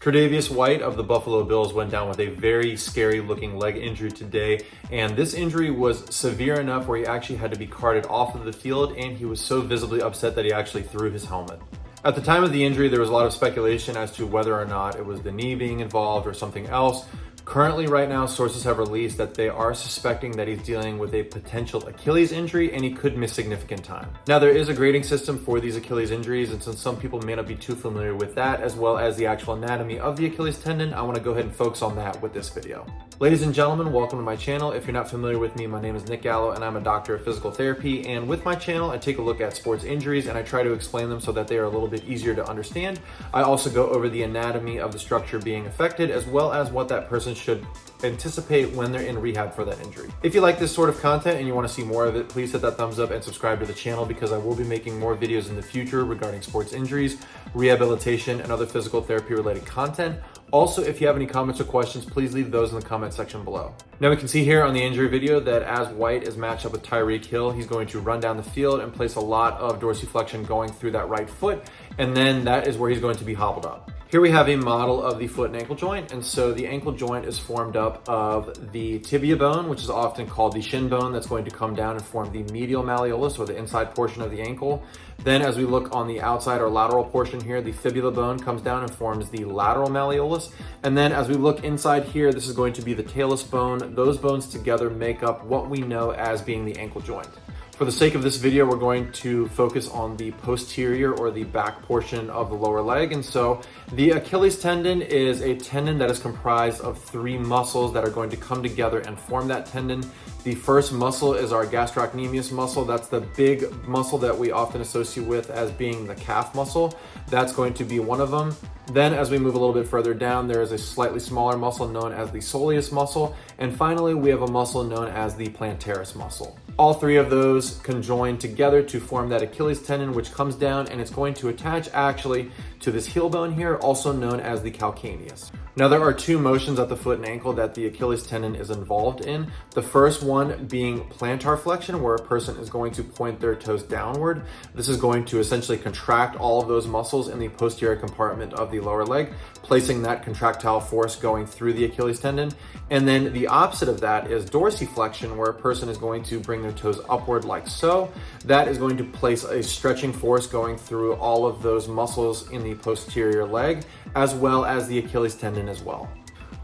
Tre'Davious White of the Buffalo Bills went down with a very scary looking leg injury today, and this injury was severe enough where he actually had to be carted off of the field, and he was so visibly upset that he actually threw his helmet. At the time of the injury, there was a lot of speculation as to whether or not it was the knee being involved or something else. Currently, right now, sources have released that they are suspecting that he's dealing with a potential Achilles injury and he could miss significant time. Now, there is a grading system for these Achilles injuries, and since some people may not be too familiar with that, as well as the actual anatomy of the Achilles tendon, I want to go ahead and focus on that with this video. Ladies and gentlemen, welcome to my channel. If you're not familiar with me, my name is Nick Gallo and I'm a doctor of physical therapy. And with my channel, I take a look at sports injuries and I try to explain them so that they are a little bit easier to understand. I also go over the anatomy of the structure being affected, as well as what that person should anticipate when they're in rehab for that injury. If you like this sort of content and you want to see more of it, please hit that thumbs up and subscribe to the channel, because I will be making more videos in the future regarding sports injuries, rehabilitation, and other physical therapy related content. Also, if you have any comments or questions, please leave those in the comment section below. Now we can see here on the injury video that as White is matched up with Tyreek Hill, he's going to run down the field and place a lot of dorsiflexion going through that right foot, and then that is where he's going to be hobbled up. Here we have a model of the foot and ankle joint, and so the ankle joint is formed up of the tibia bone, which is often called the shin bone, that's going to come down and form the medial malleolus, or the inside portion of the ankle. Then as we look on the outside or lateral portion here, the fibula bone comes down and forms the lateral malleolus. And then as we look inside here, this is going to be the talus bone. Those bones together make up what we know as being the ankle joint. For the sake of this video, we're going to focus on the posterior or the back portion of the lower leg. And so the Achilles tendon is a tendon that is comprised of three muscles that are going to come together and form that tendon. The first muscle is our gastrocnemius muscle. That's the big muscle that we often associate with as being the calf muscle. That's going to be one of them. Then as we move a little bit further down, there is a slightly smaller muscle known as the soleus muscle. And finally, we have a muscle known as the plantaris muscle. All three of those conjoin together to form that Achilles tendon, which comes down and it's going to attach actually to this heel bone here, also known as the calcaneus. Now there are two motions at the foot and ankle that the Achilles tendon is involved in. The first one being plantar flexion, where a person is going to point their toes downward. This is going to essentially contract all of those muscles in the posterior compartment of the lower leg, placing that contractile force going through the Achilles tendon. And then the opposite of that is dorsiflexion, where a person is going to bring their toes upward like so. That is going to place a stretching force going through all of those muscles in the posterior leg, as well as the Achilles tendon as well.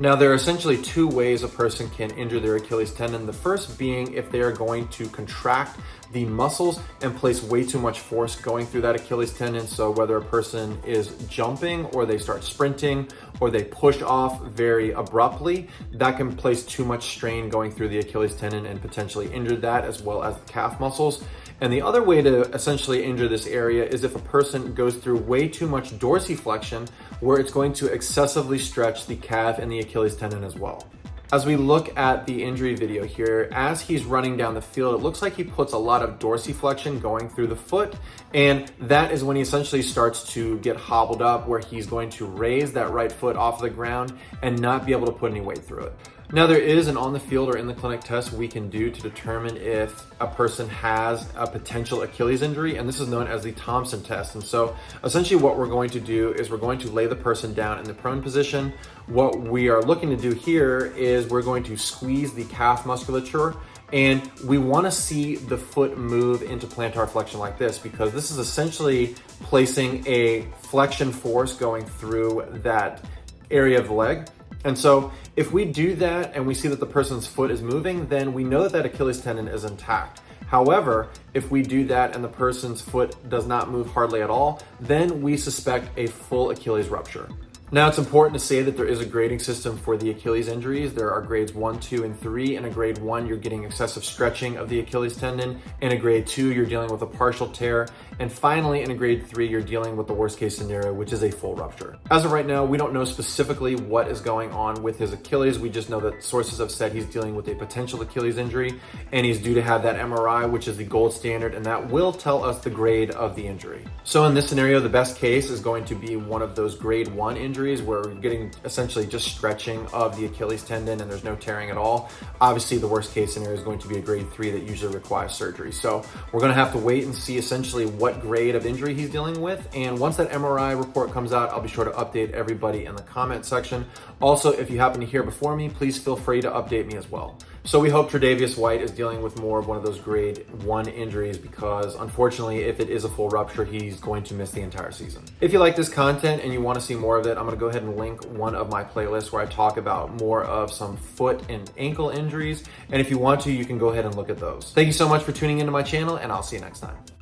Now, there are essentially two ways a person can injure their Achilles tendon. The first being if they are going to contract the muscles and place way too much force going through that Achilles tendon. So whether a person is jumping or they start sprinting or they push off very abruptly, that can place too much strain going through the Achilles tendon and potentially injure that, as well as the calf muscles. And the other way to essentially injure this area is if a person goes through way too much dorsiflexion, where it's going to excessively stretch the calf and the Achilles tendon as well. As we look at the injury video here, as he's running down the field, it looks like he puts a lot of dorsiflexion going through the foot, and that is when he essentially starts to get hobbled up, where he's going to raise that right foot off the ground and not be able to put any weight through it. Now, there is an on the field or in the clinic test we can do to determine if a person has a potential Achilles injury, and this is known as the Thompson test. And so essentially what we're going to do is we're going to lay the person down in the prone position. What we are looking to do here is we're going to squeeze the calf musculature, and we want to see the foot move into plantar flexion like this, because this is essentially placing a flexion force going through that area of the leg. And so if we do that and we see that the person's foot is moving, then we know that that Achilles tendon is intact. However, if we do that and the person's foot does not move hardly at all, then we suspect a full Achilles rupture. Now, it's important to say that there is a grading system for the Achilles injuries. There are grades 1, 2, and 3. In a grade 1, you're getting excessive stretching of the Achilles tendon. In a grade 2, you're dealing with a partial tear. And finally, in a grade 3, you're dealing with the worst case scenario, which is a full rupture. As of right now, we don't know specifically what is going on with his Achilles. We just know that sources have said he's dealing with a potential Achilles injury, and he's due to have that MRI, which is the gold standard, and that will tell us the grade of the injury. So in this scenario, the best case is going to be one of those grade 1 injuries. injuries where we're getting essentially just stretching of the Achilles tendon and there's no tearing at all, obviously the worst case scenario is going to be a grade 3 that usually requires surgery. So we're going to have to wait and see essentially what grade of injury he's dealing with. And once that MRI report comes out, I'll be sure to update everybody in the comment section. Also, if you happen to hear before me, please feel free to update me as well. So we hope Tre'Davious White is dealing with more of one of those grade 1 injuries, because unfortunately, if it is a full rupture, he's going to miss the entire season. If you like this content and you want to see more of it, I'm going to go ahead and link one of my playlists where I talk about more of some foot and ankle injuries. And if you want to, you can go ahead and look at those. Thank you so much for tuning into my channel, and I'll see you next time.